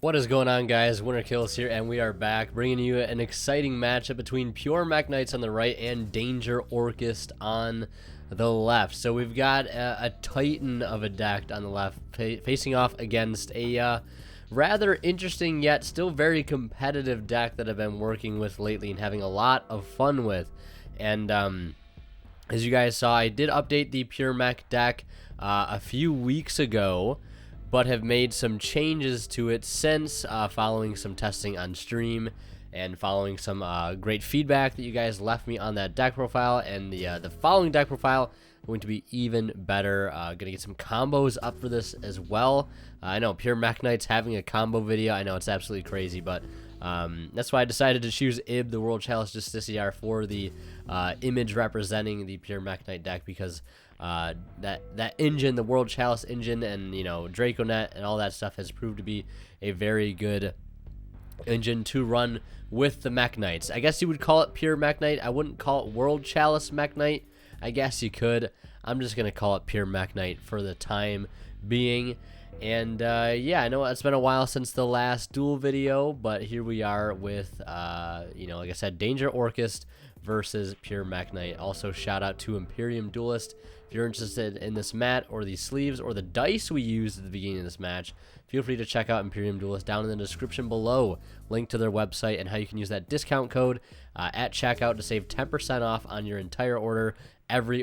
What is going on, guys? Winter Kills here, and we are back bringing you an exciting matchup between pure Mekk-Knights on the right and Danger Orcust on the left. So we've got a titan of a deck on the left facing off against a rather interesting yet still very competitive deck that I've been working with lately and having a lot of fun with. And as you guys saw, I did update the pure Mekk deck a few weeks ago, but have made some changes to it since, following some testing on stream and following some great feedback that you guys left me on that deck profile. And the following deck profile going to be even better. Gonna get some combos up for this as well. I know pure Mekk-Knight's having a combo video. I know it's absolutely crazy, but that's why I decided to choose IB, the World Chalice Justiciar, for the image representing the pure Mekk-Knight deck, because that engine, the World Chalice engine, and Draconet and all that stuff has proved to be a very good engine to run with the Mekk-Knights. I guess you would call it pure Mekk-Knight. I wouldn't call it World Chalice Mekk-Knight. I guess you could. I'm just gonna call it pure Mekk-Knight for the time being. And yeah, I know it's been a while since the last duel video, but here we are with like I said, Danger Orcust versus pure Mekk-Knight. Also, shout out to Imperium Duelist. If you're interested in this mat or these sleeves or the dice we used at the beginning of this match, feel free to check out Imperium Duelist down in the description below. Link to their website and how you can use that discount code at checkout to save 10% off on your entire order. Every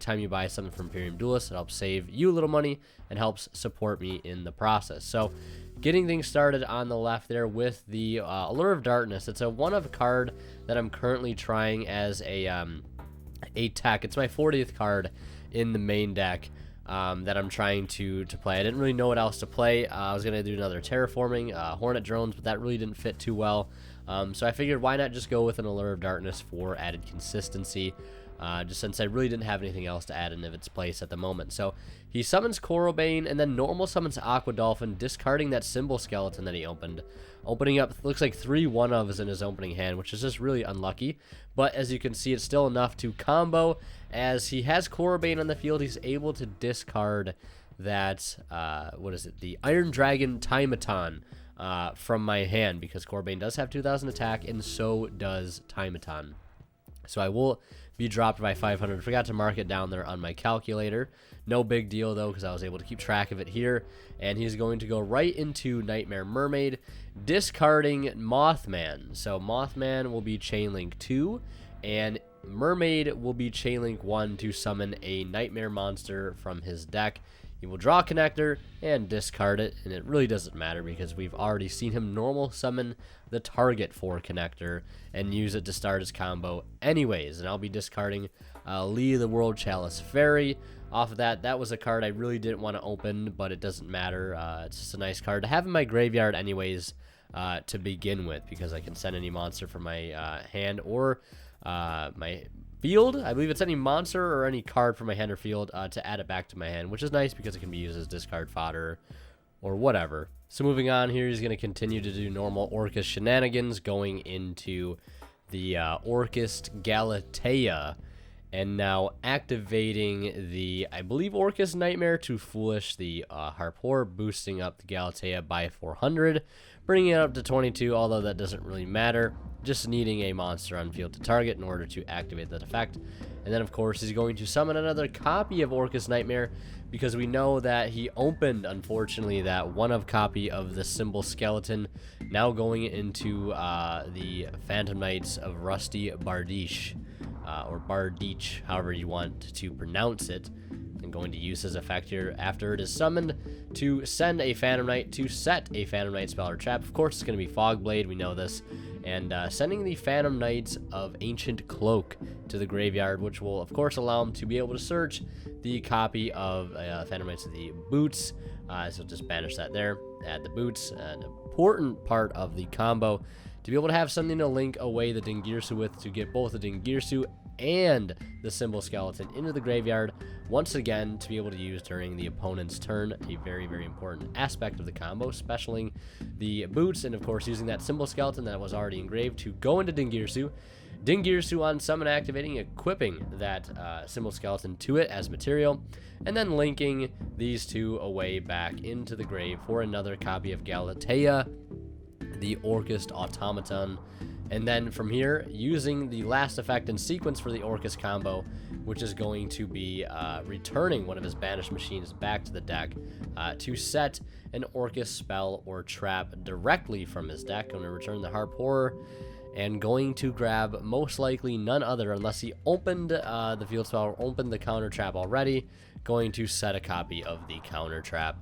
time you buy something from Imperium Duelist, it helps save you a little money and helps support me in the process. So, getting things started on the left there with the Allure of Darkness. It's a one-of card that I'm currently trying as a tech. It's my 40th card in the main deck that I'm trying to play. I didn't really know what else to play. I was going to do another Terraforming, Hornet Drones, but that really didn't fit too well. So I figured, why not just go with an Allure of Darkness for added consistency, just since I really didn't have anything else to add in its place at the moment. So he summons Corobane and then normal summons Aqua Dolphin, discarding that Symbol Skeleton that he opened. Opening up, looks like 3 one-ofs in his opening hand, which is just really unlucky. But as you can see, it's still enough to combo. As he has Corobane on the field, he's able to discard that, the Iron Dragon Timeaton from my hand, because Corobane does have 2000 attack, and so does Timeaton. So I will be dropped by 500. Forgot to mark it down there on my calculator. No big deal, though, because I was able to keep track of it here. And he's going to go right into Nightmare Mermaid, discarding Mothman. So Mothman will be Chainlink 2, and Mermaid will be Chainlink 1 to summon a Nightmare monster from his deck. He will draw a connector and discard it, and it really doesn't matter because we've already seen him normal summon the target for connector and use it to start his combo anyways. And I'll be discarding Lee the World Chalice Fairy. Off of that, that was a card I really didn't want to open, but it doesn't matter. It's just a nice card to have in my graveyard anyways to begin with, because I can send any monster from my hand or my field. I believe it's any monster or any card from my hand or field to add it back to my hand, which is nice because it can be used as discard fodder or whatever. So moving on here, he's going to continue to do normal Orcust shenanigans, going into the Orcust Galatea, and now activating the, I believe, Orcust Nightmare to Foolish the Harpor, boosting up the Galatea by 400, bringing it up to 22, although that doesn't really matter. Just needing a monster on field to target in order to activate that effect. And then, of course, he's going to summon another copy of Orcust Nightmare, because we know that he opened, unfortunately, that one-of copy of the Symbol Skeleton, now going into the Phantom Knights of Rusty Bardiche, or Bardiche, however you want to pronounce it. And going to use his effect here after it is summoned to send a Phantom Knight to set a Phantom Knight spell or trap. Of course, it's going to be Fogblade, we know this. And sending the Phantom Knights of Ancient Cloak to the graveyard, which will, of course, allow him to be able to search the copy of Phantom Knights of the Boots. So just banish that there. Add the Boots, an important part of the combo, to be able to have something to link away the Dingirsu with, to get both the Dingirsu and the Symbol Skeleton into the graveyard once again, to be able to use during the opponent's turn. A very, very important aspect of the combo, specialing the Boots, and of course using that Symbol Skeleton that was already engraved to go into Dingirsu. Dingirsu on summon activating, equipping that symbol skeleton to it as material, and then linking these two away back into the grave for another copy of Galatea, the Orcust automaton. And then from here, using the last effect in sequence for the Orcust combo, which is going to be returning one of his banished machines back to the deck to set an Orcust spell or trap directly from his deck. I'm going to return the Harp Horror and going to grab most likely none other, unless he opened the field spell or opened the counter trap already, going to set a copy of the counter trap.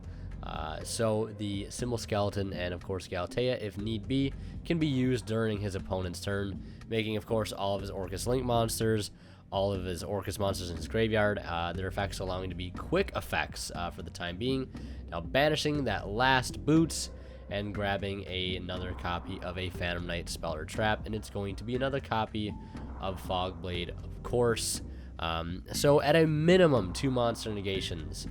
So the symbol skeleton and of course Galatea, if need be, can be used during his opponent's turn, making of course all of his Orcust Link monsters, all of his Orcust monsters in his graveyard, their effects allowing to be quick effects for the time being. Now banishing that last boots and grabbing another copy of a Phantom Knight spell or trap, and it's going to be another copy of Fogblade, of course. So at a minimum, 2 monster negations.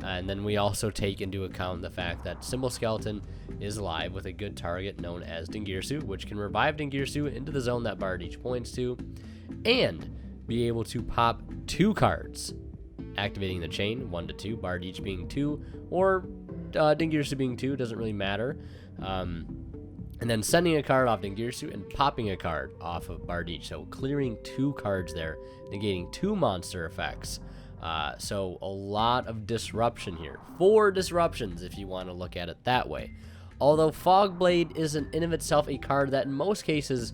And then we also take into account the fact that Symbol Skeleton is live with a good target known as Dingirsu, which can revive Dingirsu into the zone that Bardiche points to, and be able to pop 2 cards, activating the chain, 1 to 2, Bardiche being 2, or Dingirsu being 2, doesn't really matter. And then sending a card off Dingirsu and popping a card off of Bardiche, so clearing 2 cards there, negating 2 monster effects. So a lot of disruption here. 4 disruptions if you want to look at it that way. Although Fogblade isn't in of itself a card that in most cases,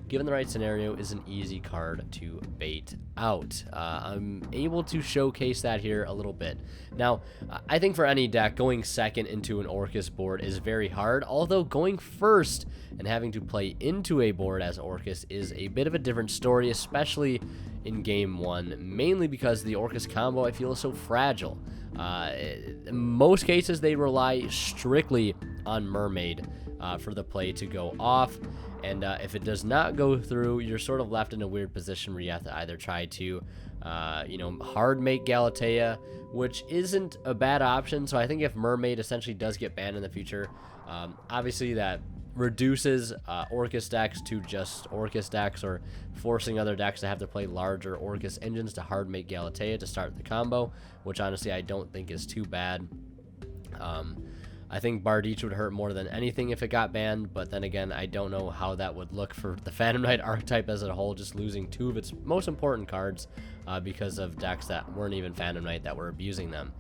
given the right scenario, is an easy card to bait out. I'm able to showcase that here a little bit. Now, I think for any deck, going second into an Orcust board is very hard, although going first and having to play into a board as Orcust is a bit of a different story, especially in game 1, mainly because the Orcust combo I feel is so fragile. In most cases, they rely strictly on Mermaid for the play to go off, and if it does not go through, you're sort of left in a weird position where you have to either try to hard make Galatea, which isn't a bad option. So I think if Mermaid essentially does get banned in the future, obviously that reduces Orcust decks to just Orcust decks, or forcing other decks to have to play larger Orcust engines to hard make Galatea to start the combo, which honestly I don't think is too bad. I think Bardiche would hurt more than anything if it got banned, but then again, I don't know how that would look for the Phantom Knight archetype as a whole, just losing 2 of its most important cards because of decks that weren't even Phantom Knight that were abusing them.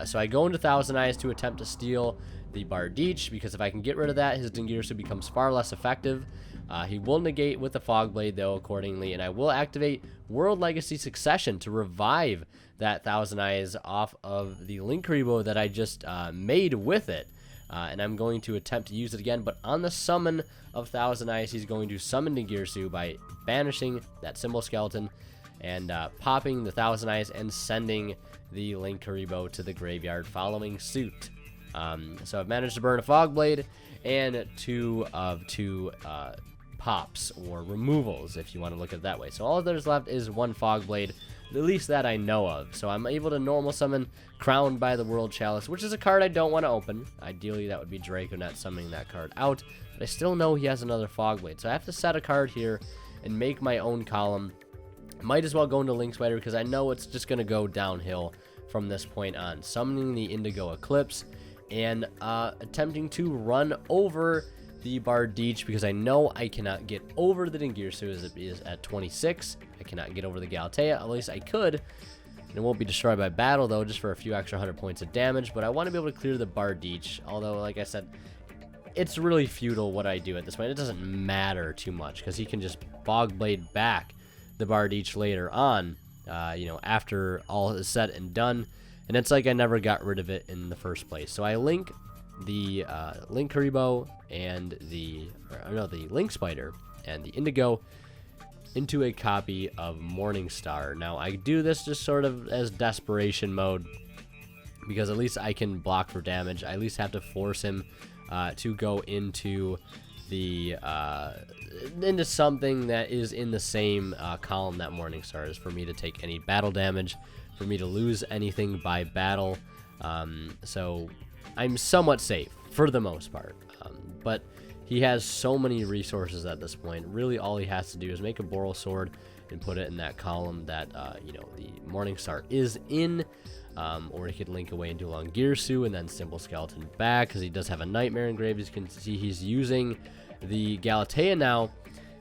So I go into Thousand Eyes to attempt to steal the Bardiche, because if I can get rid of that, his Dingirsu becomes far less effective. He will negate with the Fogblade, though, accordingly, and I will activate World Legacy Succession to revive that Thousand Eyes off of the Linkuriboh that I just made with it. And I'm going to attempt to use it again, but on the summon of Thousand Eyes, he's going to summon Dingirsu by banishing that Symbol Skeleton and popping the Thousand Eyes and sending the Linkuriboh to the graveyard following suit. So I've managed to burn a Fogblade and 2 of 2 pops or removals, if you want to look at it that way. So all there's left is 1 Fogblade, at least that I know of. So I'm able to normal summon Crowned by the World Chalice, which is a card I don't want to open. Ideally, that would be Draco not summoning that card out, but I still know he has another Fogblade. So I have to set a card here and make my own column. Might as well go into Link Spider, because I know it's just going to go downhill from this point on. Summoning the Indigo Eclipse and attempting to run over the Bardiche, because I know I cannot get over the Dingirsu as it is at 26. I cannot get over the Galatea, at least I could. It won't be destroyed by battle, though, just for a few extra 100 points of damage, but I want to be able to clear the Bardiche, although, like I said, it's really futile what I do at this point. It doesn't matter too much, because he can just Fogblade back the Bardiche later on, after all is said and done, and it's like I never got rid of it in the first place. So I link the Linkuriboh and the Link Spider and the Indigo into a copy of Morningstar. Now I do this just sort of as desperation mode, because at least I can block for damage. I at least have to force him to go into the into something that is in the same column that Morningstar is, for me to take any battle damage, for me to lose anything by battle. So I'm somewhat safe for the most part, but He has so many resources at this point. Really, all he has to do is make a Boral Sword and put it in that column that, you know, the Morningstar is in. Or he could link away into Longirsu and then Simple Skeleton back, because he does have a Nightmare engraved. As you can see, he's using the Galatea now.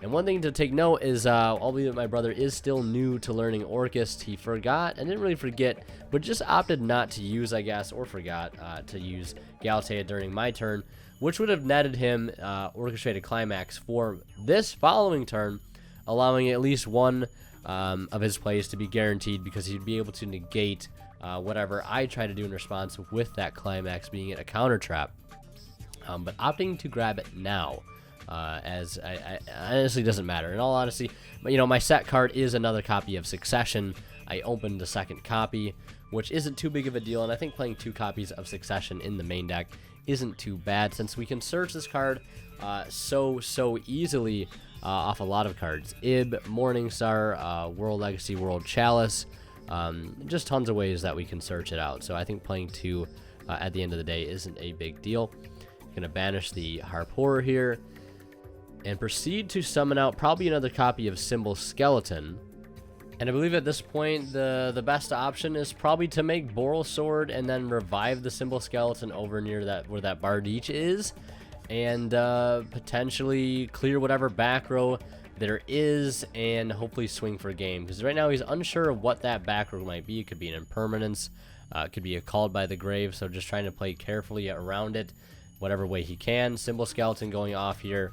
And one thing to take note is, albeit my brother is still new to learning Orcust, he forgot, and didn't really forget, but just opted not to use, I guess, or forgot to use Galatea during my turn, which would have netted him Orchestrated Climax for this following turn, allowing at least one of his plays to be guaranteed, because he'd be able to negate whatever I try to do in response, with that Climax being a counter trap. But opting to grab it now, as I honestly doesn't matter. In all honesty, but you know, my set card is another copy of Succession. I opened the second copy, which isn't too big of a deal, and I think playing 2 copies of Succession in the main deck isn't too bad, since we can search this card so easily off a lot of cards. Ib, Morningstar, World Legacy, World Chalice, just tons of ways that we can search it out. So I think playing 2 at the end of the day isn't a big deal. Gonna banish the Harp Horror here and proceed to summon out probably another copy of Symbol Skeleton. And I believe at this point the best option is probably to make Boral Sword and then revive the Symbol Skeleton over near that where that Bardiche is, and potentially clear whatever back row there is, and hopefully swing for a game, because right now he's unsure of what that back row might be. It could be an Impermanence, it could be a Called by the Grave, so just trying to play carefully around it whatever way he can. Symbol Skeleton going off here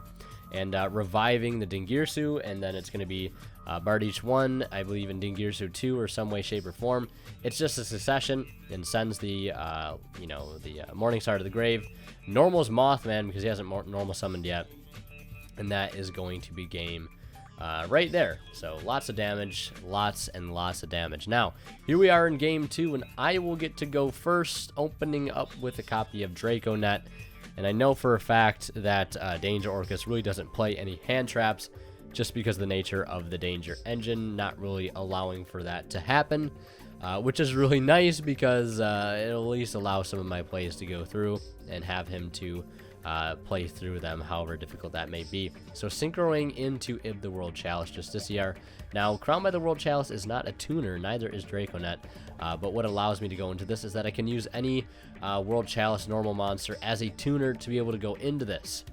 and reviving the Dingirsu, and then it's going to be Bardiche 1, I believe, in Dingirsu 2 or some way, shape, or form. It's just a succession and sends the you know, the Morningstar to the grave. Normal's Mothman, because he hasn't normal summoned yet, and that is going to be game right there. So lots of damage, lots and lots of damage. Now here we are in game 2, and I will get to go first, opening up with a copy of Draconet. And I know for a fact that Danger Orcust really doesn't play any hand traps, just because of the nature of the Danger engine not really allowing for that to happen, which is really nice, because it'll at least allow some of my plays to go through and have him to play through them, however difficult that may be. So synchroing into Ib the World Chalice Justiciar. Now, Crowned by the World Chalice is not a tuner, neither is Draconet, but what allows me to go into this is that I can use any World Chalice normal monster as a tuner to be able to go into this.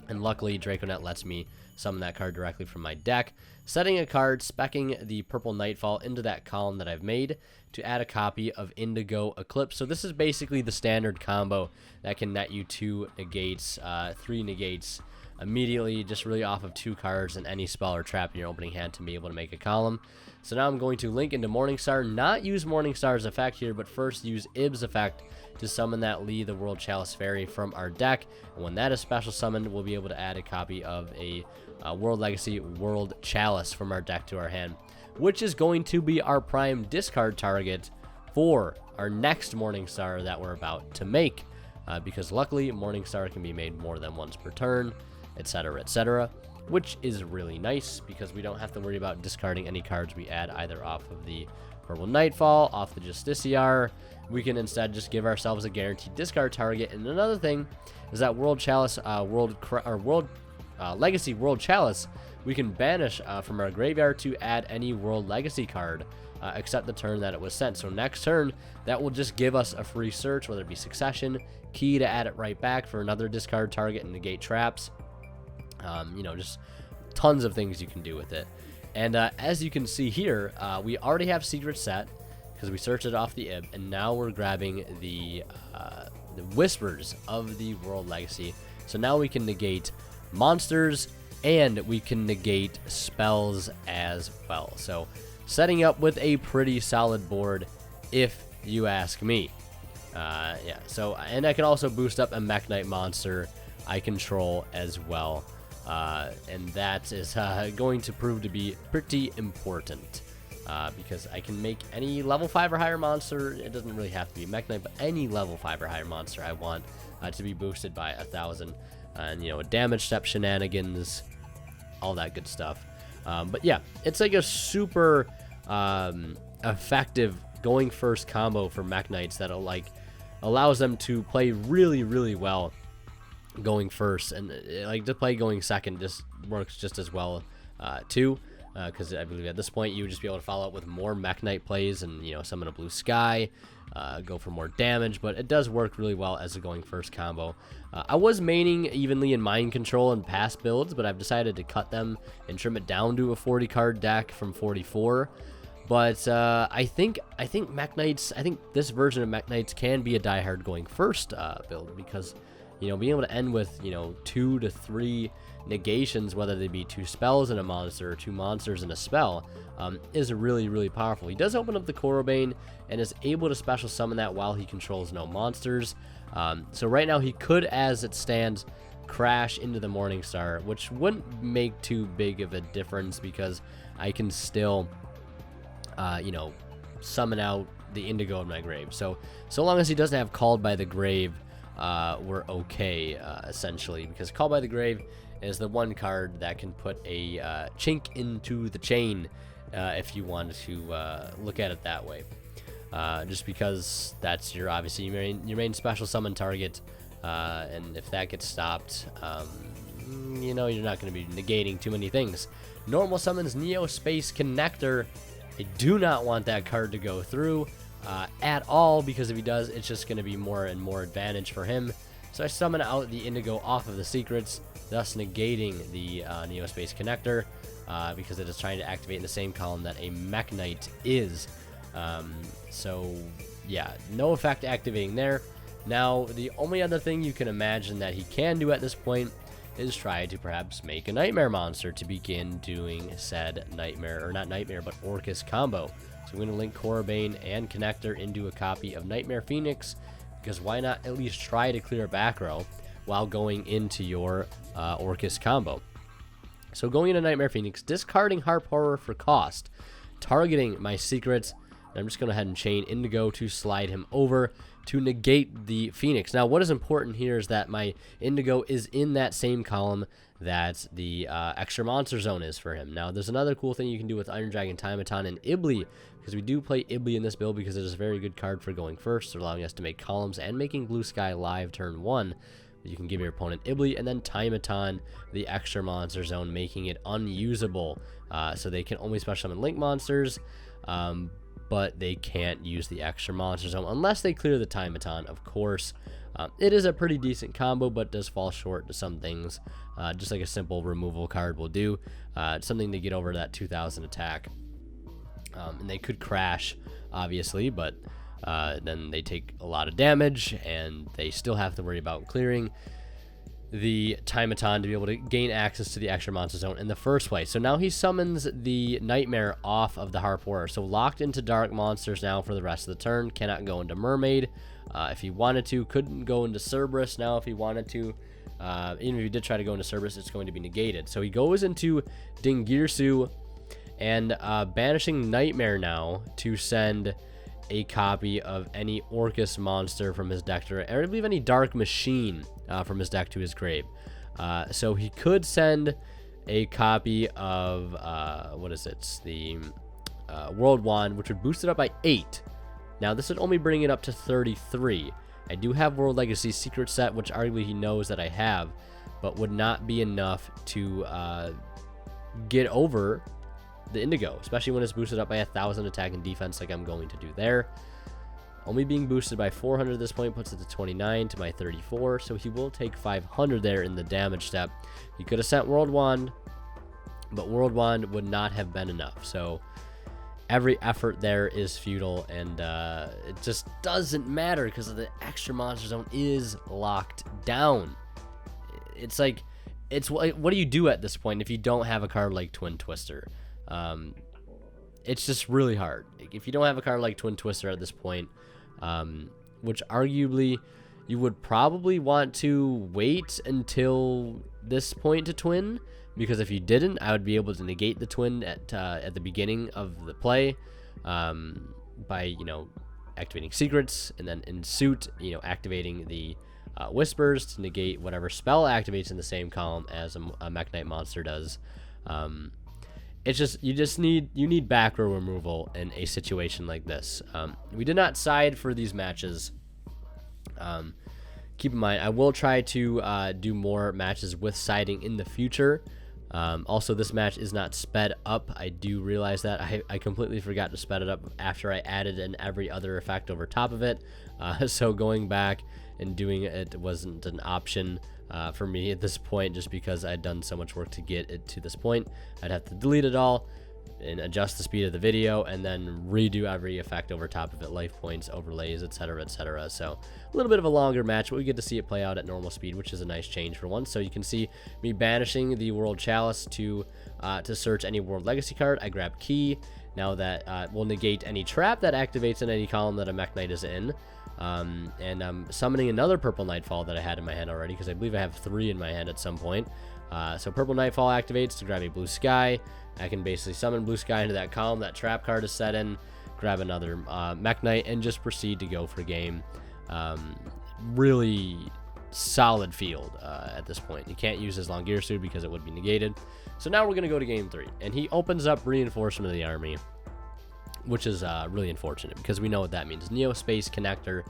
And luckily, Draconet lets me summon that card directly from my deck, setting a card, speccing the Purple Nightfall into that column that I've made to add a copy of Indigo Eclipse. So this is basically the standard combo that can net you 2 negates, 3 negates immediately, just really off of 2 cards and any spell or trap in your opening hand to be able to make a column. So now I'm going to link into Morningstar, not use Morningstar's effect here, but first use Ib's effect to summon that Lee the World Chalice Fairy from our deck. And when that is special summoned, we'll be able to add a copy of a World Legacy World Chalice from our deck to our hand, which is going to be our prime discard target for our next Morningstar that we're about to make, because luckily Morningstar can be made more than once per turn, etc., which is really nice, because we don't have to worry about discarding any cards we add either off of the Purple Nightfall, off the Justiciar. We can instead just give ourselves a guaranteed discard target. And another thing is that World Chalice, Legacy World Chalice, we can banish from our graveyard to add any World Legacy card, except the turn that it was sent. So next turn, that will just give us a free search, whether it be Succession, key to add it right back for another discard target and negate traps. You know, just tons of things you can do with it. And as you can see here, we already have Secret set, because we searched it off the Ib, and now we're grabbing the Whispers of the World Legacy. So now we can negate monsters, and we can negate spells as well. So setting up with a pretty solid board, if you ask me. Yeah, so, and I can also boost up a Mekk-Knight monster I control as well. And that is going to prove to be pretty important, because I can make any level 5 or higher monster. It doesn't really have to be Mekk-Knight, but any level 5 or higher monster I want to be boosted by 1,000. And, you know, damage step shenanigans, all that good stuff. But yeah, it's like a super effective going first combo for Mekk-Knights that like allows them to play really, really well going first, and like to play going second just works just as well too, because I believe at this point you would just be able to follow up with more Mekk-Knight plays and, you know, summon a blue sky, go for more damage. But it does work really well as a going first combo. I was maining evenly in mind control and past builds, but I've decided to cut them and trim it down to a 40 card deck from 44. But I think Mekk-Knights, I think this version of Mekk-Knights can be a diehard going first build, because, you know, being able to end with, you know, 2 to 3 negations, whether they be 2 spells and a monster or 2 monsters and a spell, is really, really powerful. He does open up the Korobane and is able to special summon that while he controls no monsters. So right now he could, as it stands, crash into the Morningstar, which wouldn't make too big of a difference because I can still, you know, summon out the Indigo in my grave. So long as he doesn't have Called by the Grave, we're okay, essentially, because Called by the Grave is the one card that can put a chink into the chain, if you wanted to look at it that way. Just because that's your, obviously, your main special summon target, and if that gets stopped, you know, you're not going to be negating too many things. Normal summons Neo Space Connector. I do not want that card to go through at all, because if he does, it's just going to be more and more advantage for him. So I summon out the Indigo off of the secrets, thus negating the Neo Space Connector, because it is trying to activate in the same column that a Mekk-Knight is. So yeah, no effect activating there. Now, the only other thing you can imagine that he can do at this point is try to perhaps make a Nightmare monster to begin doing said Nightmare, or not Nightmare, but Orcust combo. So I'm going to link Korobane and Connector into a copy of Nightmare Phoenix, because why not at least try to clear back row while going into your Orcust combo. So going into Nightmare Phoenix, discarding Harp Horror for cost, targeting my secrets, and I'm just going to go ahead and chain Indigo to slide him over to negate the Phoenix. Now, what is important here is that my Indigo is in that same column that the extra monster zone is for him. Now, there's another cool thing you can do with Iron Dragon, Timeaton, and Ibli, because we do play Ibli in this build because it is a very good card for going first, allowing us to make columns and making Blue Sky live turn 1. You can give your opponent Ibli and then Timeaton, the extra monster zone, making it unusable. So they can only special summon Link monsters, but they can't use the extra monster zone unless they clear the Timeaton, of course. It is a pretty decent combo, but does fall short to some things, just like a simple removal card will do. It's something to get over that 2000 attack. And they could crash, obviously, but then they take a lot of damage, and they still have to worry about clearing the Timeaton to be able to gain access to the extra monster zone in the first place. So now he summons the Nightmare off of the Harp Horror. So locked into Dark Monsters now for the rest of the turn. Cannot go into Mermaid if he wanted to. Couldn't go into Cerberus now if he wanted to. Even if he did try to go into Cerberus, it's going to be negated. So he goes into Dingirsu and banishing Nightmare now to send a copy of any Orcust monster from his deck, or I believe any Dark Machine from his deck to his grave. So he could send a copy of, what is it, the World Wand, which would boost it up by 8. Now this would only bring it up to 33. I do have World Legacy Secret Set, which arguably he knows that I have, but would not be enough to get over the Indigo, especially when it's boosted up by 1,000 attack and defense like I'm going to do there. Only being boosted by 400 at this point puts it to 29 to my 34, so he will take 500 there in the damage step. He could have sent World Wand, but World Wand would not have been enough, so every effort there is futile, and it just doesn't matter because the extra monster zone is locked down. It's like, what do you do at this point if you don't have a card like Twin Twister? It's just really hard. If you don't have a card like Twin Twister at this point, which arguably you would probably want to wait until this point to twin, because if you didn't, I would be able to negate the twin at the beginning of the play, by, you know, activating secrets, and then in suit, you know, activating the whispers to negate whatever spell activates in the same column as a Mekk-Knight monster does. It's just, you need back row removal in a situation like this. We did not side for these matches, keep in mind, I will try to do more matches with siding in the future. Also, this match is not sped up. I do realize that. I completely forgot to sped it up after I added in every other effect over top of it. So going back and doing it wasn't an option for me at this point, just because I'd done so much work to get it to this point. I'd have to delete it all and adjust the speed of the video and then redo every effect over top of it, life points, overlays, etc, etc. So a little bit of a longer match, but we get to see it play out at normal speed, which is a nice change for once. So you can see me banishing the World Chalice to search any World Legacy card. I grab Key. Now that will negate any trap that activates in any column that a Mekk-Knight is in. And I'm summoning another Purple Nightfall that I had in my hand already, because I believe I have 3 in my hand at some point. So Purple Nightfall activates to grab a Blue Sky. I can basically summon Blue Sky into that column that trap card is set in, grab another Mekk-Knight, and just proceed to go for game. Really solid field at this point. You can't use his Long Gear Suit because it would be negated. So now we're going to go to game 3, and he opens up Reinforcement of the Army, which is really unfortunate because we know what that means. Neospace Connector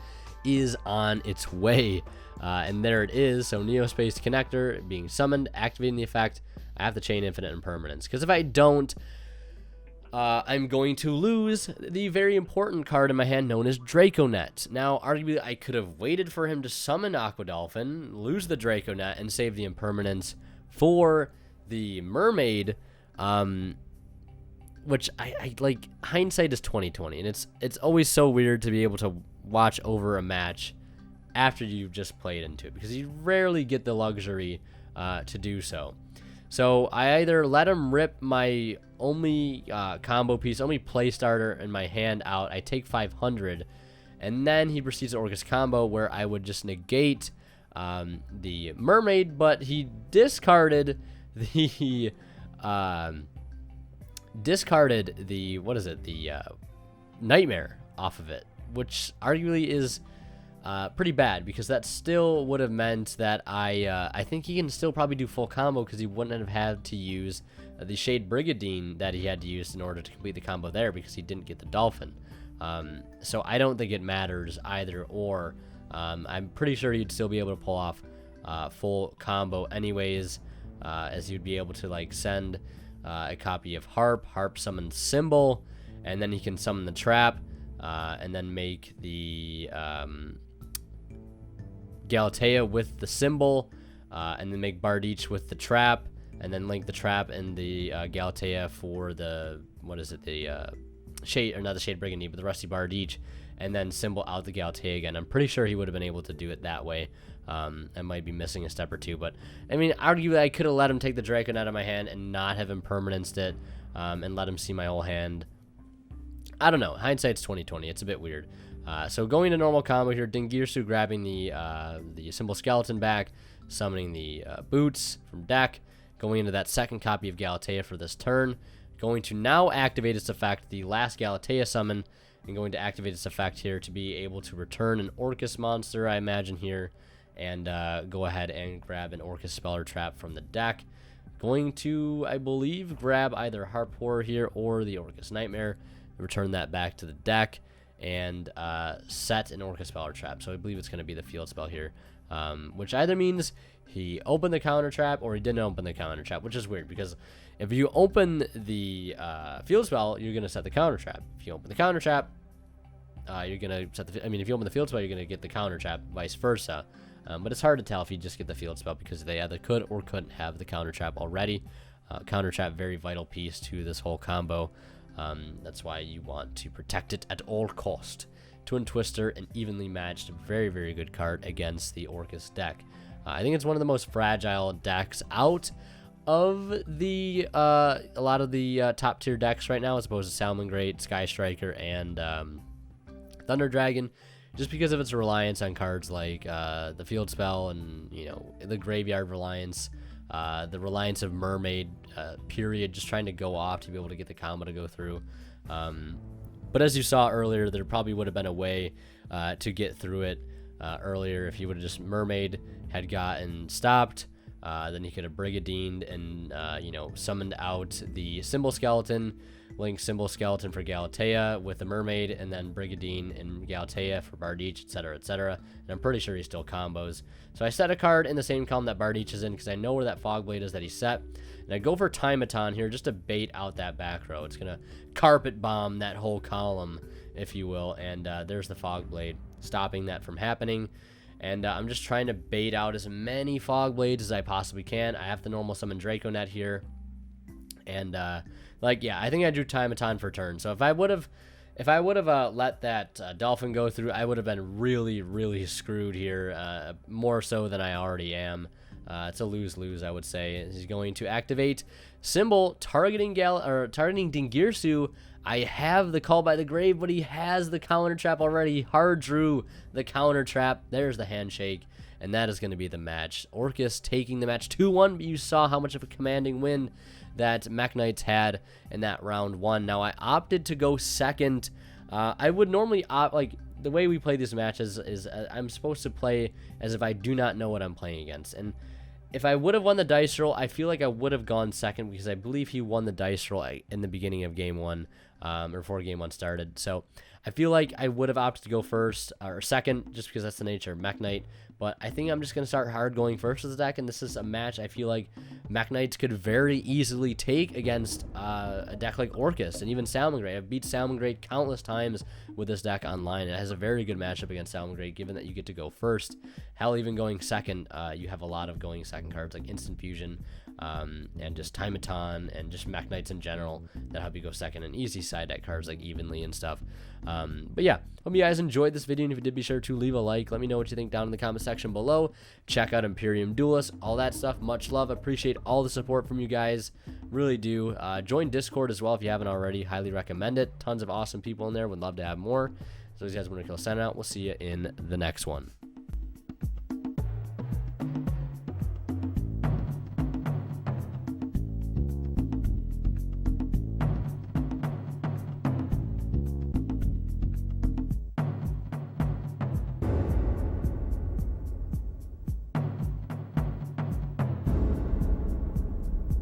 is on its way, and there it is. So Neospace Connector being summoned, activating the effect. I have to chain Infinite Impermanence, because if I don't, I'm going to lose the very important card in my hand known as Draconet. Now, arguably, I could have waited for him to summon Aqua Dolphin, lose the Draconet, and save the Impermanence for the Mermaid, which I like. Hindsight is 20/20, and it's always so weird to be able to watch over a match after you've just played into it, because you rarely get the luxury to do so. So I either let him rip my only combo piece, only play starter in my hand out. I take 500, and then he proceeds to Orcust combo, where I would just negate the Mermaid, but he discarded the what is it, the Nightmare off of it, which arguably is pretty bad, because that still would have meant that I think he can still probably do full combo, because he wouldn't have had to use the Shade Brigadine that he had to use in order to complete the combo there, because he didn't get the Dolphin. So I don't think it matters either or. I'm pretty sure he'd still be able to pull off full combo anyways, as you'd be able to like send a copy of Harp summon Symbol, and then he can summon the trap, and then make the Galatea with the Symbol, and then make Bardich with the trap, and then link the trap and the Galatea for the, what is it, the Shade, or not the Shade Brigandine, but the Rusty Bardich, and then Symbol out the Galatea again. I'm pretty sure he would have been able to do it that way. I might be missing a step or two, but I mean, arguably I could have let him take the Draconet out of my hand and not have impermanenced it, and let him see my whole hand. I don't know. Hindsight's 20/20. It's a bit weird. So going to normal combo here, Dingirsu grabbing the Symbol Skeleton back, summoning the Boots from deck, going into that second copy of Galatea for this turn, going to now activate its effect, the last Galatea summon, and going to activate its effect here to be able to return an Orcust monster, I imagine here, and go ahead and grab an Orcust Speller Trap from the deck. Going to, I believe, grab either Harp Horror here or the Orcust Nightmare, return that back to the deck, and set an Orcust Speller Trap. So I believe it's going to be the field spell here, which either means he opened the counter trap or he didn't open the counter trap, which is weird, because if you open the field spell, you're going to set the counter trap. If you open the counter trap, you're going to set the, I mean, if you open the field spell, you're going to get the counter trap, vice versa. But it's hard to tell if you just get the field spell, because they either could or couldn't have the counter trap already. Counter trap, very vital piece to this whole combo. That's why you want to protect it at all cost. Twin Twister, an evenly matched, very, very good card against the Orcust deck. I think it's one of the most fragile decks out of the a lot of the top tier decks right now, as opposed to Salmon Great, Sky Striker, and Thunder Dragon, just because of its reliance on cards like the field spell, and the graveyard reliance. The reliance of Mermaid, period, just trying to go off to be able to get the combo to go through. But as you saw earlier, there probably would have been a way to get through it earlier if you would have just Mermaid, had gotten stopped, Then he could have Brigadined and, you know, summoned out the Symbol Skeleton, Link Symbol Skeleton for Galatea with the Mermaid, and then Brigadine and Galatea for Bardiche, etc., etc. And I'm pretty sure he still combos. So I set a card in the same column that Bardiche is in because I know where that Fog Blade is that he set. And I go for Timeaton here just to bait out that back row. It's going to carpet bomb that whole column, if you will. And there's the Fog Blade, stopping that from happening. And I'm just trying to bait out as many Fog Blades as I possibly can. I have the normal summon Draconet here. And, like, yeah, I think I drew Timeaton for turn. So if I would have let that Dolphin go through, I would have been really, really screwed here, more so than I already am. It's a lose-lose, I would say. He's going to activate Symbol, targeting Dingirsu. I have the Call by the Grave, but he has the counter trap already. Hard drew the counter trap. There's the handshake, and that is going to be the match. Orcust taking the match 2-1, but you saw how much of a commanding win that Mekk-Knights had in that round 1. Now, I opted to go second. I would normally opt, like, the way we play these matches is I'm supposed to play as if I do not know what I'm playing against. And if I would have won the dice roll, I feel like I would have gone second because I believe he won the dice roll in the beginning of game 1, or before game 1 started. So I feel like I would have opted to go first or second just because that's the nature of Mekk-Knight. But I think I'm just going to start hard going first with the deck, and this is a match I feel like Mekk-Knights could very easily take against a deck like Orcust and even Salamangreat. I've beat Salamangreat countless times with this deck online. It has a very good matchup against Salamangreat, given that you get to go first. Hell, even going second, you have a lot of going second cards like Instant Fusion, and just Timeaton, and just Mekk-Knights in general that help you go second, and easy side deck cards like Evenly and stuff. But yeah, hope you guys enjoyed this video, and if you did, be sure to leave a like. Let me know what you think down in the comment section below. Check out Imperium Duelist, all that stuff. Much love. Appreciate all the support from you guys. Really do. Join Discord as well if you haven't already. Highly recommend it. Tons of awesome people in there. Would love to have more. So these guys want to kill sign out. We'll see you in the next one.